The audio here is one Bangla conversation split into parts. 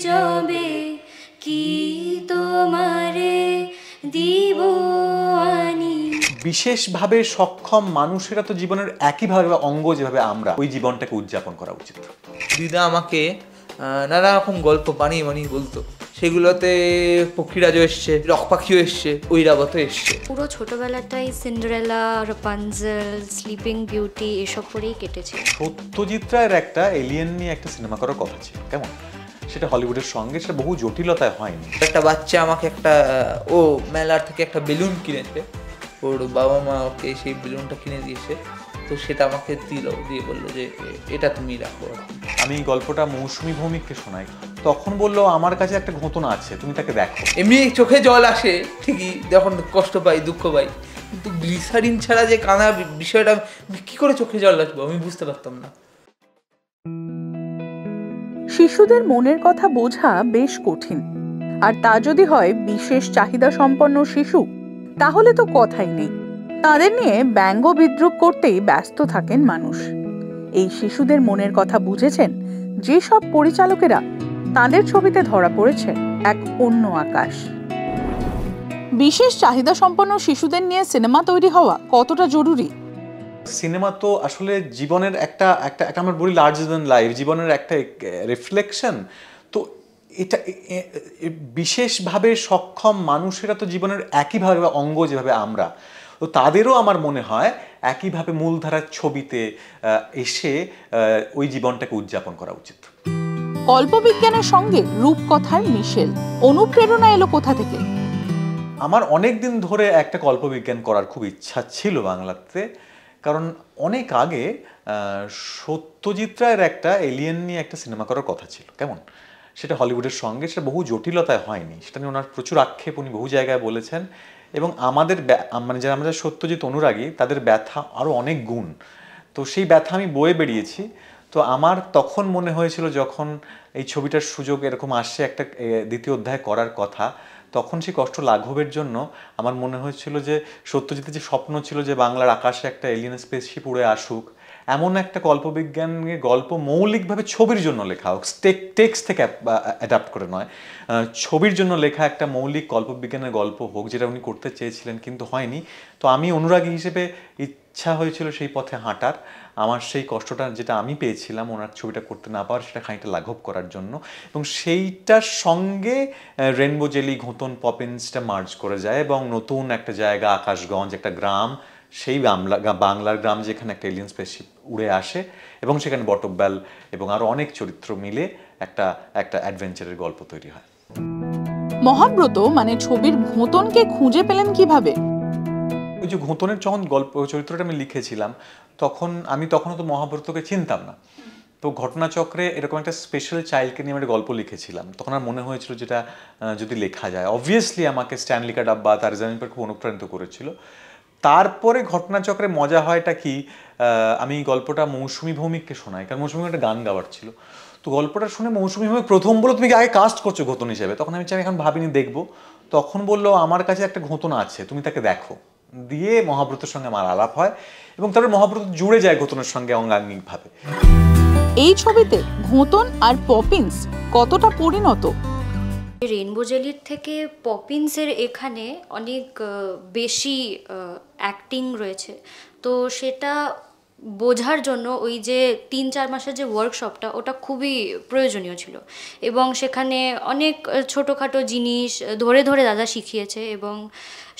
যাবে কি তোমারে দিব আনি। বিশেষভাবে সক্ষম মানুষেরা তো জীবনের একইভাবে অঙ্গ যেভাবে আমরা, ওই জীবনটাকে উদযাপন করা উচিত। দিদা আমাকে নানা রকম গল্প বানিয়ে বানিয়ে বলতো, সেগুলোতে পক্ষীরাজও এসছে, রক পাখিও এসছে, ঐরাবতও এসছে। পুরো ছোটবেলাটাই সিন্ডারেলা, রাপানজেল, স্লিপিং বিউটি এসব করেই কেটেছে। সত্যজিৎ রায়ের একটা এলিয়েন নিয়ে একটা সিনেমা করার কথা ছিল, কেমন? সেটা হলিউডের সঙ্গে সেটা বহু জটিলতায় হয়নি। একটা বাচ্চা আমাকে একটা মেলার থেকে একটা বেলুন কিনেছে, ওর বাবা মা ওকে সেই বেলুনটা কিনে দিয়েছে, তো সেটা আমাকে দিয়ে বললো যে এটা তুমি রাখো। আমি গল্পটা মৌসুমী ভৌমিককে শোনাই, তখন বললো আমার কাছে একটা ঘটনা আছে, তুমি তাকে দেখো। এমনি চোখে জল আসে ঠিকই, যখন কষ্ট পাই, দুঃখ পাই, কিন্তু গ্লিসারিন ছাড়া যে কানা বিষয়টা কি করে চোখে জল আসবো আমি বুঝতে পারতাম না। শিশুদের মনের কথা বোঝা বেশ কঠিন, আর তা যদি হয় বিশেষ চাহিদা সম্পন্ন শিশু, তাহলে তো কথাই নেই। তাদের নিয়ে ব্যঙ্গ বিদ্রুপ করতেই ব্যস্ত থাকেন মানুষ। এই শিশুদের মনের কথা বুঝেছেন যেসব পরিচালকেরা, তাদের ছবিতে ধরা পড়েছে এক অন্য আকাশ। বিশেষ চাহিদা সম্পন্ন শিশুদের নিয়ে সিনেমা তৈরি হওয়া কতটা জরুরি? সিনেমা তো আসলে জীবনের একটা একটা একটা আমরা বলি লার্জার দ্যান লাইফ, জীবনের একটা রিফ্লেকশন। তো এটা বিশেষভাবে সক্ষম মানুষেরা তো জীবনের একইভাবে অঙ্গ যেভাবে আমরা, তো তাদেরও আমার মনে হয় একইভাবে মূলধারার ছবিতে এসে ওই জীবনটাকে উদযাপন করা উচিত। কল্পবিজ্ঞানের সঙ্গে রূপকথার মিশেল, অনুপ্রেরণা এলো কোথা থেকে? আমার অনেক দিন ধরে একটা কল্পবিজ্ঞান করার খুব ইচ্ছা ছিল বাংলাতে, কারণ অনেক আগে সত্যজিৎ রায়ের একটা এলিয়েন নিয়ে একটা সিনেমা করার কথা ছিল, কেমন? সেটা হলিউডের সঙ্গে সেটা বহু জটিলতায় হয়নি, সেটা নিয়ে ওনার প্রচুর আক্ষেপ উনি বহু জায়গায় বলেছেন। এবং আমাদের মানে যারা আমাদের সত্যজিৎ অনুরাগী, তাদের ব্যথা আরও অনেক গুণ, তো সেই ব্যথা আমি বয়ে বেরিয়েছি। তো আমার তখন মনে হয়েছিল যখন এই ছবিটার সুযোগ এরকম আসছে একটা দ্বিতীয় অধ্যায় করার কথা, তখন সেই কষ্ট লাঘবের জন্য আমার মনে হয়েছিল যে সত্যজিতের যে স্বপ্ন ছিল যে বাংলার আকাশে একটা এলিয়েন স্পেসশিপ উড়ে আসুক, এমন একটা কল্পবিজ্ঞানের গল্প মৌলিকভাবে ছবির জন্য লেখা হোক, টেক্সট থেকে অ্যাডাপ্ট করে নয়, ছবির জন্য লেখা একটা মৌলিক কল্পবিজ্ঞানের গল্প হোক, যেটা উনি করতে চেয়েছিলেন কিন্তু হয়নি। তো আমি অনুরাগী হিসেবে ইচ্ছা হয়েছিল সেই পথে হাঁটার, আমার সেই কষ্টটা যেটা আমি পেয়েছিলাম ওনার ছবিটা করতে না পাওয়ার, সেটা খানিকটা লাঘব করার জন্য। এবং সেইটার সঙ্গে রেনবো জেলি, ঘোতন, পপিন্সটা মার্জ করে যায় এবং নতুন একটা জায়গা, আকাশগঞ্জ, একটা গ্রাম, সেই বাংলার গ্রাম যেখানে একটা এলিয়েন স্পেসশিপ উড়ে আসে এবং সেখানে বটব্যাল এবং আরও অনেক চরিত্র মিলে একটা একটা অ্যাডভেঞ্চারের গল্প তৈরি হয়। মহাব্রত মানে ছবির ঘোতনকে খুঁজে পেলেন কিভাবে? ওই যে ঘোতনের যখন গল্প চরিত্রটা আমি লিখেছিলাম, তখনও তো মহাব্রতকে চিনতাম না। তো ঘটনাচক্রে এরকম একটা স্পেশাল চাইল্ডকে নিয়ে আমি একটা গল্প লিখেছিলাম, তখন আমার মনে হয়েছিল যেটা যদি লেখা যায়। অবভিয়াসলি আমাকে স্ট্যানলি ডাব্বা, তার জামিনপার খুব অনুপ্রাণিত করেছিল। তারপরে ঘটনাচক্রে মজা হয়টা কি, আমি গল্পটা মৌসুমী ভৌমিককে শোনাই, কারণ মৌসুমী একটা গান গাওয়ার ছিল। তো গল্পটা শুনে মৌসুমী ভৌমিক প্রথম বললো তুমি আগে কাস্ট করছো ঘোতন হিসেবে, তখন আমি এখন ভাবিনি দেখবো। তখন বললো আমার কাছে একটা ঘোতন আছে, তুমি তাকে দেখো। দিয়ে মহাব্রতের সঙ্গে আমার আলাপ হয় এবং তারপরে মহাব্রত জুড়ে যায় ঘোতনের সঙ্গে অঙ্গাঙ্গিকভাবে। এই ছবিতে ঘোতন আর পপিন্স কতটা পরিণত? রেনবো জেলির থেকে পপিন্সের এখানে অনেক বেশি অ্যাক্টিং রয়েছে, তো সেটা বোঝার জন্য ওই যে 3-4 মাসের যে ওয়ার্কশপটা, ওটা খুবই প্রয়োজনীয় ছিল। এবং সেখানে অনেক ছোটোখাটো জিনিস ধরে ধরে দাদা শিখিয়েছে এবং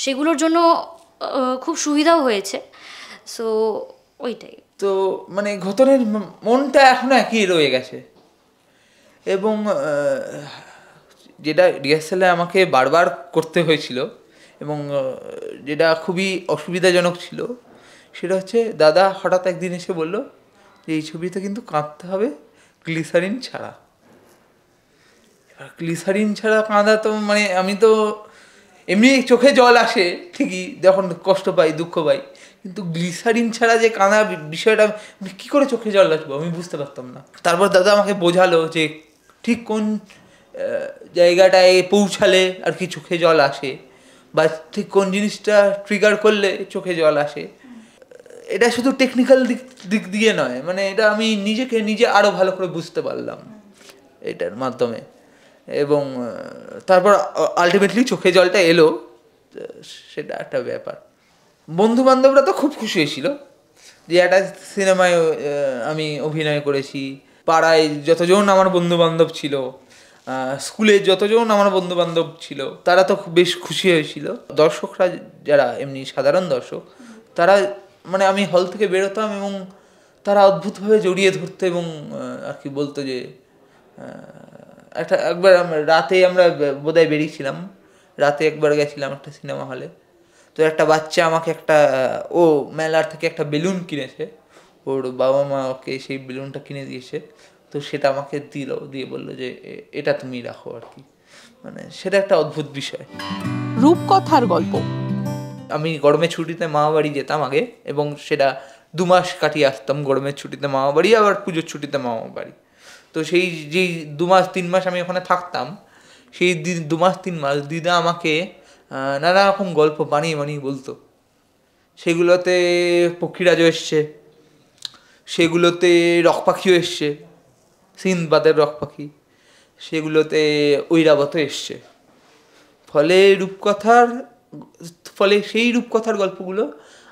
সেগুলোর জন্য খুব সুবিধাও হয়েছে। সো ওইটাই। তো মানে ঘোতনের মনটা এখনো একই রয়ে গেছে, এবং যেটা রিহার্সালে আমাকে বারবার করতে হয়েছিল এবং যেটা খুবই অসুবিধাজনক ছিল, সেটা হচ্ছে দাদা হঠাৎ একদিন এসে বললো যে এই ছবিতে কিন্তু কাঁদতে হবে গ্লিসারিন ছাড়া। এবার গ্লিসারিন ছাড়া কাঁদা তো মানে আমি তো এমনি চোখে জল আসে ঠিকই, যখন কষ্ট পাই, দুঃখ পাই, কিন্তু গ্লিসারিন ছাড়া যে কাঁদা বিষয়টা কী করে চোখে জল আসবো আমি বুঝতে পারতাম না। তারপর দাদা আমাকে বোঝালো যে ঠিক কোন জায়গাটায় পৌঁছালে আর কি চোখে জল আসে, বা ঠিক কোন জিনিসটা ট্রিগার করলে চোখে জল আসে। এটা শুধু টেকনিক্যাল দিক দিয়ে নয়, মানে এটা আমি নিজে আরও ভালো করে বুঝতে পারলাম এটার মাধ্যমে। এবং তারপর আলটিমেটলি চোখে জলটা এলো, সেটা একটা ব্যাপার। বন্ধু বান্ধবরা তো খুব খুশি হয়েছিল যে একটা সিনেমায় আমি অভিনয় করেছি। পাড়ায় যতজন আমার বন্ধু বান্ধব ছিল, স্কুলে যতজন আমার বন্ধু বান্ধব ছিল, তারা তো বেশ খুশি হয়েছিল। দর্শকরা যারা এমনি সাধারণ দর্শক, তারা মানে আমি হল থেকে বেরোতাম এবং তারা অদ্ভুতভাবে জড়িয়ে ধরতো এবং আর কি বলতো যে একবার রাতে আমরা বোধহয় বেরিয়েছিলাম, রাতে একবার গেছিলাম একটা সিনেমা হলে। তো একটা বাচ্চা আমাকে ও মেলার থেকে একটা বেলুন কিনেছে, ওর বাবা মা ওকে সেই বেলুনটা কিনে দিয়েছে। তো সেটা আমাকে দিয়ে বললো যে এটা তুমি রাখো আর কি। মানে সেটা একটা অদ্ভুত বিষয়। রূপকথার গল্প। আমি গরমের ছুটিতে মামা বাড়ি যেতাম আগে, এবং সেটা 2 মাস কাটিয়ে আসতাম। গরমের ছুটিতে মামা বাড়ি, আবার পুজোর ছুটিতে মামা বাড়ি। তো সেই যেই 2 মাস 3 মাস আমি ওখানে থাকতাম, সেই 2 মাস 3 মাস দিদা আমাকে নানা রকম গল্প বানিয়ে বানিয়ে বলতো। সেগুলোতে পক্ষীরাজও এসছে, সেগুলোতে রক পাখিও এসছে, সিন্দবাদের রক পাখি, সেগুলোতে ঐরাবতও এসছে। ফলে সেই রূপকথার গল্পগুলো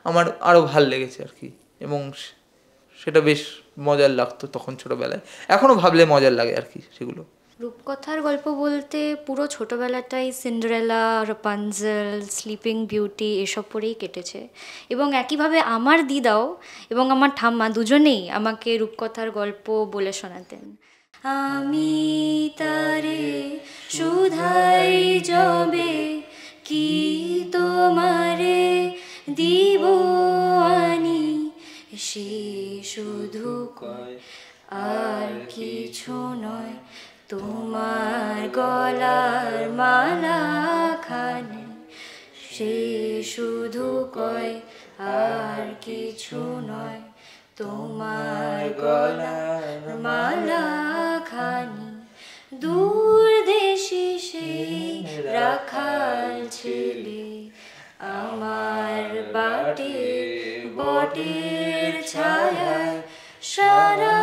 আমার আরও ভাল লেগেছে আর কি, এবং সেটা বেশ মজার লাগতো তখন ছোটোবেলায়। এখনও ভাবলে মজার লাগে আর কি সেগুলো। রূপকথার গল্প বলতে পুরো ছোটোবেলাটাই সিন্ডারেলা, রাপানজেল, স্লিপিং বিউটি এসব পড়েই কেটেছে। এবং একইভাবে আমার দিদাও এবং আমার ঠাম্মা দুজনেই আমাকে রূপকথার গল্প বলে শোনাতেন। আমি তারে সুধাই যবে কি তোমারে দিব আনি, সে শুধু কয় আর কিছু নয়, তোমার গলার মালা খানি, সে শুধু কয় আর কিছু নয়, তোমার গলার মালা খানি। দূর দেশে সেই রাখাল ছেলে আমার বটের ছায়ায় সারা